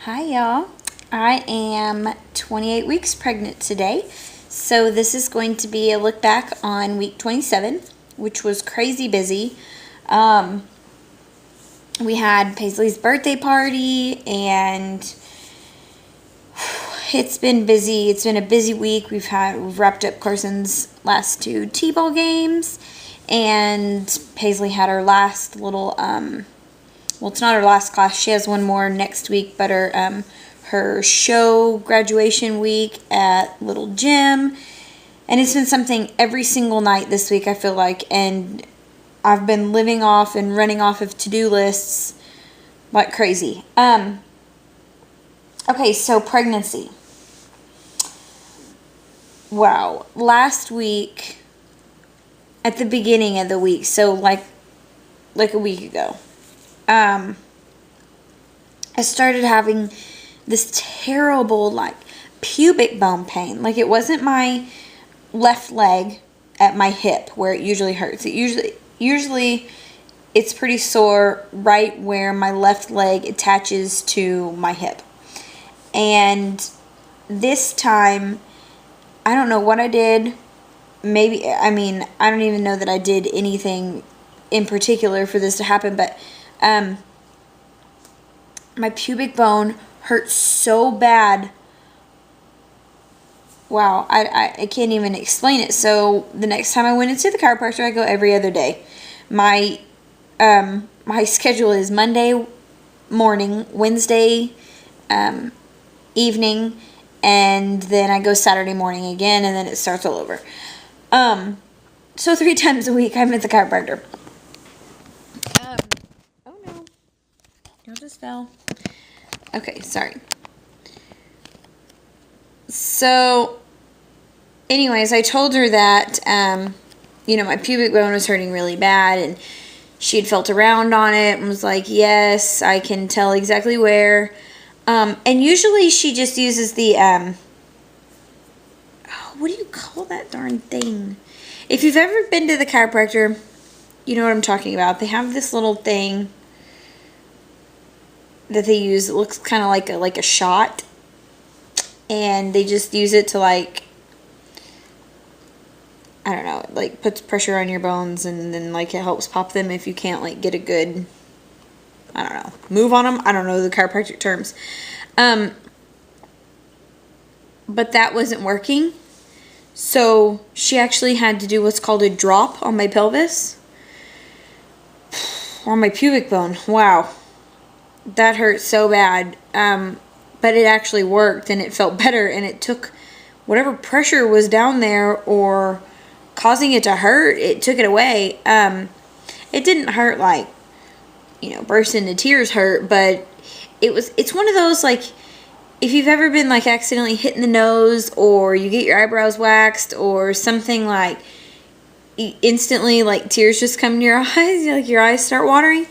Hi, y'all. I am 28 weeks pregnant today. So, this is going to be a look back on week 27, which was crazy busy. We had Paisley's birthday party, and it's been busy. It's been a busy week. We've wrapped up Carson's last two T-ball games, and Paisley had her last little well, it's not her last class. She has one more next week, but her show graduation week at Little Gym. And it's been something every single night this week, I feel like. And I've been living off and running off of to-do lists like crazy. Okay, so pregnancy. Wow. Last week, at the beginning of the week, so like a week ago, I started having this terrible, pubic bone pain. Like, it wasn't my left leg at my hip where it usually hurts. Usually it's pretty sore right where my left leg attaches to my hip. And this time, I don't know what I did. I don't even know that I did anything in particular for this to happen, but my pubic bone hurt so bad. Wow, I can't even explain it. So the next time I went into the chiropractor, I go every other day. My schedule is Monday morning, Wednesday evening, and then I go Saturday morning again, and then it starts all over. So 3 times a week I'm at the chiropractor. Oh no. Y'all just fell. Okay, sorry. So, anyways, I told her that, my pubic bone was hurting really bad, and she had felt around on it and was like, yes, I can tell exactly where. And usually she just uses the, what do you call that darn thing? If you've ever been to the chiropractor, you know what I'm talking about. They have this little thing that they use. It looks kind of like a shot, and they just use it to puts pressure on your bones, and then it helps pop them if you can't get a good, move on them. I don't know the chiropractic terms. But that wasn't working. So she actually had to do what's called a drop on my pelvis. On my pubic bone. Wow. That hurt so bad. But it actually worked, and it felt better, and it took whatever pressure was down there or causing it to hurt, it took it away. It didn't hurt burst into tears hurt, but it's one of those, if you've ever been accidentally hit in the nose, or you get your eyebrows waxed, or something instantly tears just come to your eyes, your eyes start watering.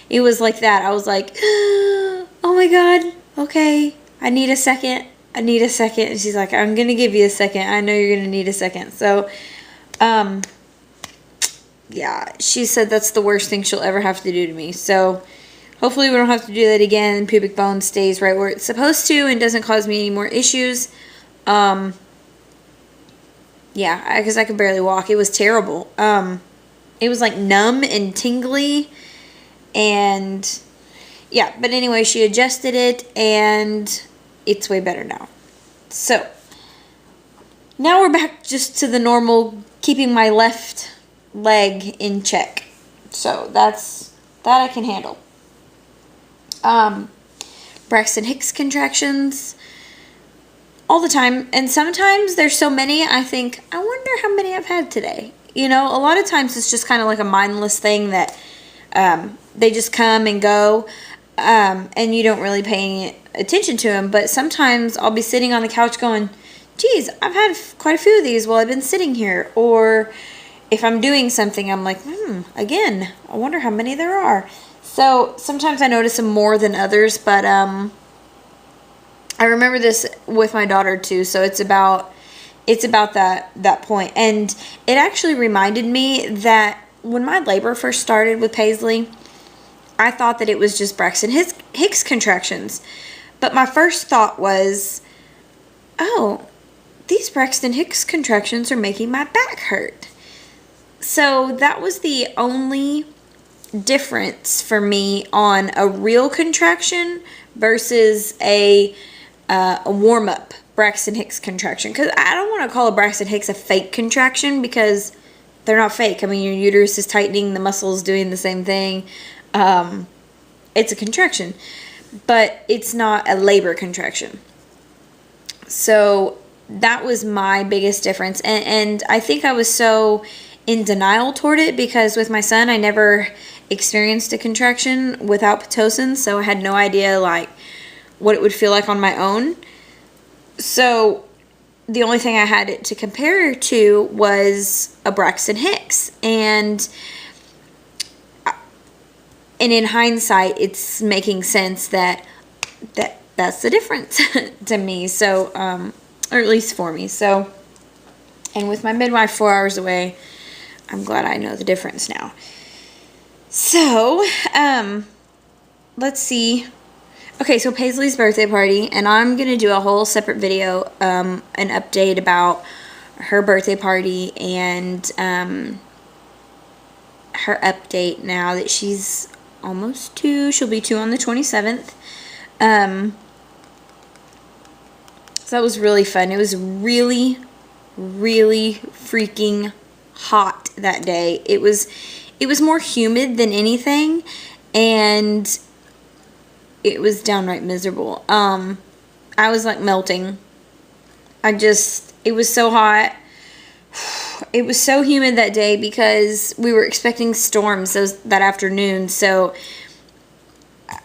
It was like that. I was like, oh my God, okay, I need a second. And she's like, I'm gonna give you a second. I know you're gonna need a second. So, yeah, she said that's the worst thing she'll ever have to do to me. So, hopefully we don't have to do that again. Pubic bone stays right where it's supposed to and doesn't cause me any more issues. Yeah, because I could barely walk. It was terrible. It was numb and tingly, and yeah, but anyway, she adjusted it, and it's way better now. So, now we're back just to the normal, keeping my left leg in check. So, that I can handle. Braxton Hicks contractions all the time, and sometimes there's so many, I think, I wonder how many I've had today. A lot of times it's just kind of a mindless thing that they just come and go, and you don't really pay any attention to them. But sometimes I'll be sitting on the couch going, geez, I've had quite a few of these while I've been sitting here. Or if I'm doing something, I'm like, again, I wonder how many there are. So sometimes I notice them more than others, but I remember this with my daughter too. So it's about that point. And it actually reminded me that when my labor first started with Paisley, I thought that it was just Braxton Hicks contractions. But my first thought was, oh, these Braxton Hicks contractions are making my back hurt. So that was the only difference for me on a real contraction versus a warm-up Braxton Hicks contraction. Because I don't want to call a Braxton Hicks a fake contraction, because they're not fake. I mean, your uterus is tightening, the muscles doing the same thing. It's a contraction, but it's not a labor contraction. So that was my biggest difference. And I think I was so in denial toward it, because with my son, I never experienced a contraction without Pitocin, so I had no idea like what it would feel like on my own. So the only thing I had it to compare to was a Braxton Hicks, and in hindsight, it's making sense that's the difference to me. So, or at least for me. So, and with my midwife 4 hours away, I'm glad I know the difference now. So, let's see. Okay, so Paisley's birthday party, and I'm going to do a whole separate video, an update about her birthday party and her update now that she's almost 2. She'll be 2 on the 27th. So that was really fun. It was really, really freaking hot that day. It was more humid than anything, and it was downright miserable. I was like melting. It was so hot. It was so humid that day because we were expecting storms that afternoon. So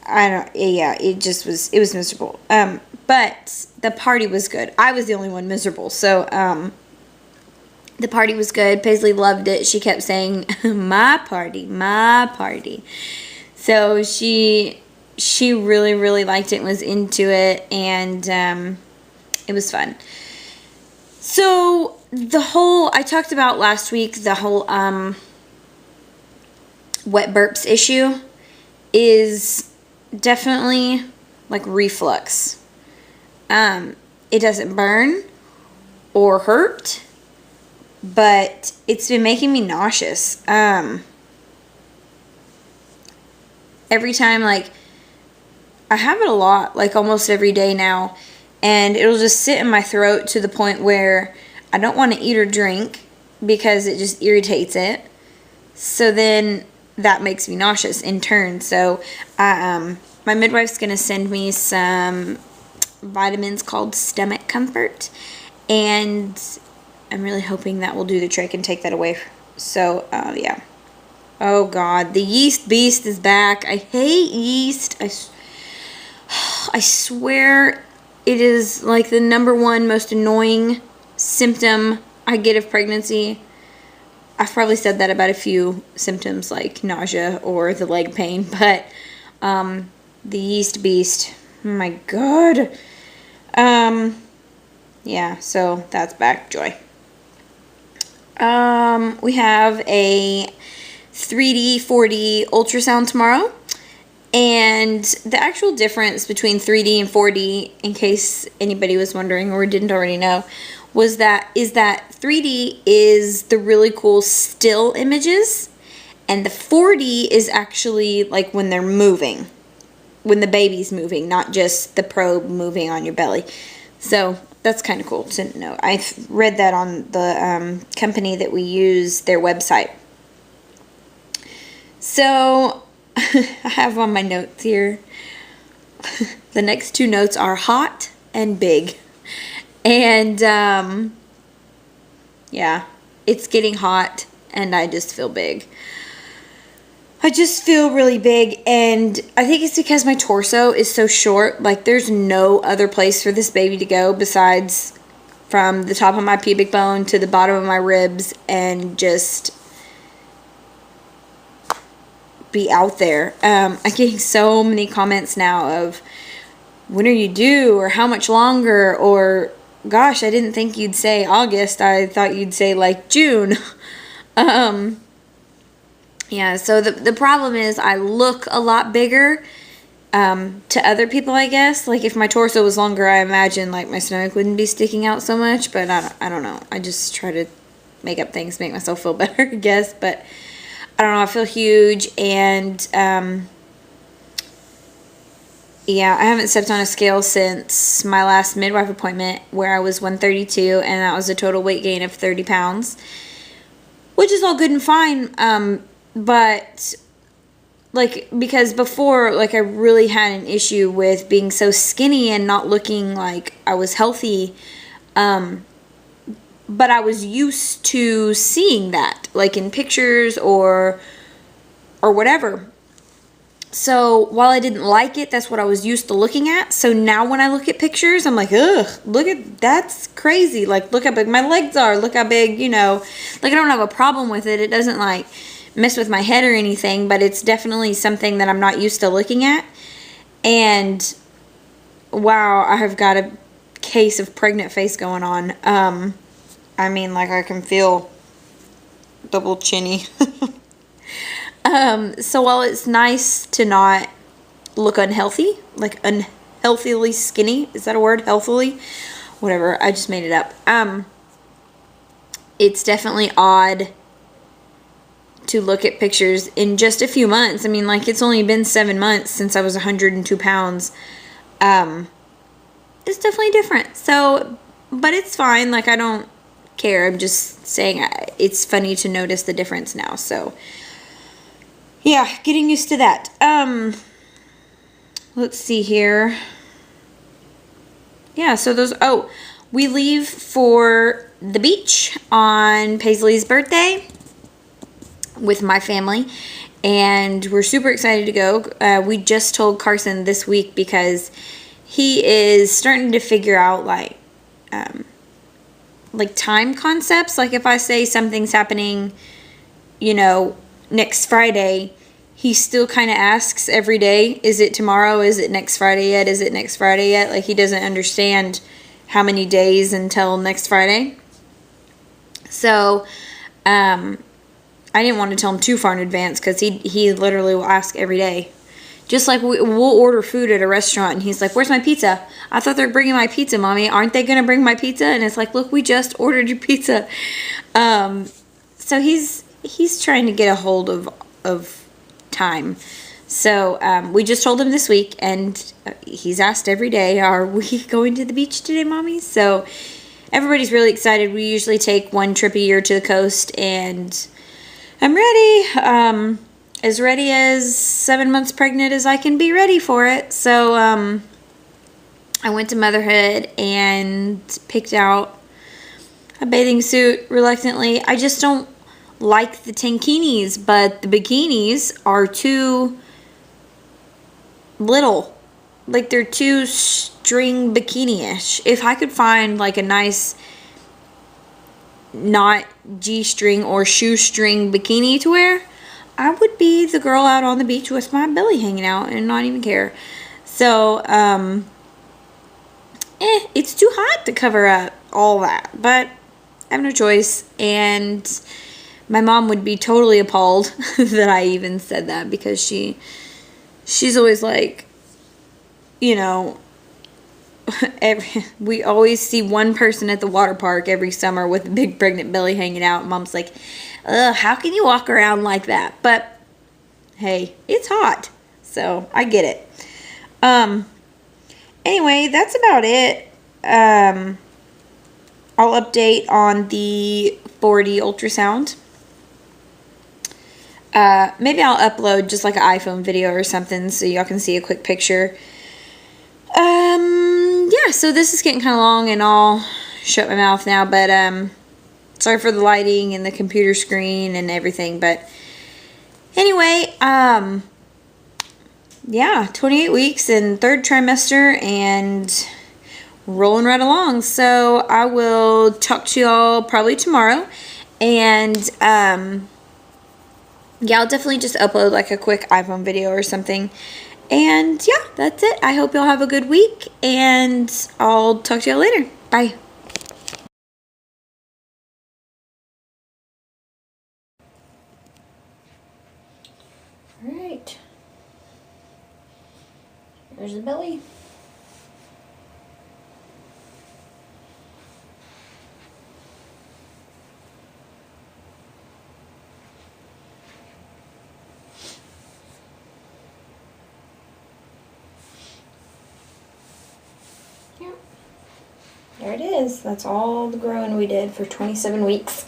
it was miserable. But the party was good. I was the only one miserable. So the party was good. Paisley loved it. She kept saying, my party, my party. So she really, really liked it and was into it, and it was fun. So I talked about last week, the whole wet burps issue is definitely like reflux. It doesn't burn or hurt, but it's been making me nauseous. Every time, like, I have it a lot, like almost every day now, and it'll just sit in my throat to the point where I don't want to eat or drink because it just irritates it. So then that makes me nauseous in turn. So my midwife's going to send me some vitamins called Stomach Comfort, and I'm really hoping that will do the trick and take that away. So, yeah. Oh, God. The yeast beast is back. I hate yeast. I swear it is like the #1 most annoying symptom I get of pregnancy. I've probably said that about a few symptoms like nausea or the leg pain, but the yeast beast, oh my God. Yeah, so that's back. Joy. We have a 3D, 4D ultrasound tomorrow. And the actual difference between 3D and 4D, in case anybody was wondering or didn't already know, is that 3D is the really cool still images, and the 4D is actually like when they're moving, when the baby's moving, not just the probe moving on your belly. So that's kind of cool to know. I've read that on the company that we use, their website. So I have on my notes here, the next 2 notes are hot and big. And yeah, it's getting hot and I just feel big. I just feel really big, and I think it's because my torso is so short. Like, there's no other place for this baby to go besides from the top of my pubic bone to the bottom of my ribs, and just be out there. I'm getting so many comments now of, when are you due, or how much longer, or gosh, I didn't think you'd say August, I thought you'd say like June. Yeah, so the problem is I look a lot bigger to other people, I guess. Like, if my torso was longer, I imagine, like, my stomach wouldn't be sticking out so much, but I don't know. I just try to make up things, make myself feel better, I guess, but I don't know. I feel huge, and, yeah, I haven't stepped on a scale since my last midwife appointment, where I was 132, and that was a total weight gain of 30 pounds, which is all good and fine, but like, because before, like, I really had an issue with being so skinny and not looking like I was healthy, but I was used to seeing that, like, in pictures or whatever. So while I didn't like it, that's what I was used to looking at. So now when I look at pictures, I'm like, ugh, look at, that's crazy. Like, look how big my legs are. Look how big, you know, like, I don't have a problem with it. It doesn't, like, mess with my head or anything, but it's definitely something that I'm not used to looking at. And wow, I have got a case of pregnant face going on. I mean, like, I can feel double chinny. So while it's nice to not look unhealthy, like unhealthily skinny, is that a word? Healthily? Whatever, I just made it up. It's definitely odd to look at pictures in just a few months. I mean, like, it's only been 7 months since I was 102 pounds. It's definitely different. So, but it's fine. Like, I don't care. I'm just saying it's funny to notice the difference now. So, yeah, getting used to that. Let's see here. Yeah, so we leave for the beach on Paisley's birthday with my family, and we're super excited to go. We just told Carson this week because he is starting to figure out, like time concepts. Like, if I say something's happening, you know, next Friday, he still kind of asks every day, is it tomorrow? Is it next Friday yet? Is it next Friday yet? Like, he doesn't understand how many days until next Friday. So, I didn't want to tell him too far in advance, because he literally will ask every day. Just like we'll order food at a restaurant, and he's like, where's my pizza? I thought they're bringing my pizza, Mommy. Aren't they going to bring my pizza? And it's like, look, we just ordered your pizza. So he's trying to get a hold of time. So we just told him this week, and he's asked every day, are we going to the beach today, Mommy? So everybody's really excited. We usually take one trip a year to the coast, and I'm ready. As ready as 7 months pregnant as I can be ready for it. So I went to Motherhood and picked out a bathing suit reluctantly. I just don't like the tankinis, but the bikinis are too little. Like, they're too string bikini-ish. If I could find, like, a nice not G-string or shoestring bikini to wear, I would be the girl out on the beach with my belly hanging out and not even care. So, it's too hot to cover up all that, but I have no choice. And my mom would be totally appalled that I even said that, because she's always like, you know, we always see one person at the water park every summer with a big pregnant belly hanging out. Mom's like, ugh, how can you walk around like that? But hey, it's hot, so I get it. Anyway, that's about it. I'll update on the 4D ultrasound. Maybe I'll upload just like an iPhone video or something so y'all can see a quick picture. Yeah, so this is getting kind of long, and I'll shut my mouth now, but sorry for the lighting and the computer screen and everything. But anyway, yeah, 28 weeks and third trimester and rolling right along. So I will talk to y'all probably tomorrow, and yeah, I'll definitely just upload like a quick iPhone video or something. And yeah, that's it. I hope y'all have a good week, and I'll talk to y'all later. Bye. All right. There's the belly. Yep. There it is. That's all the growing we did for 27 weeks.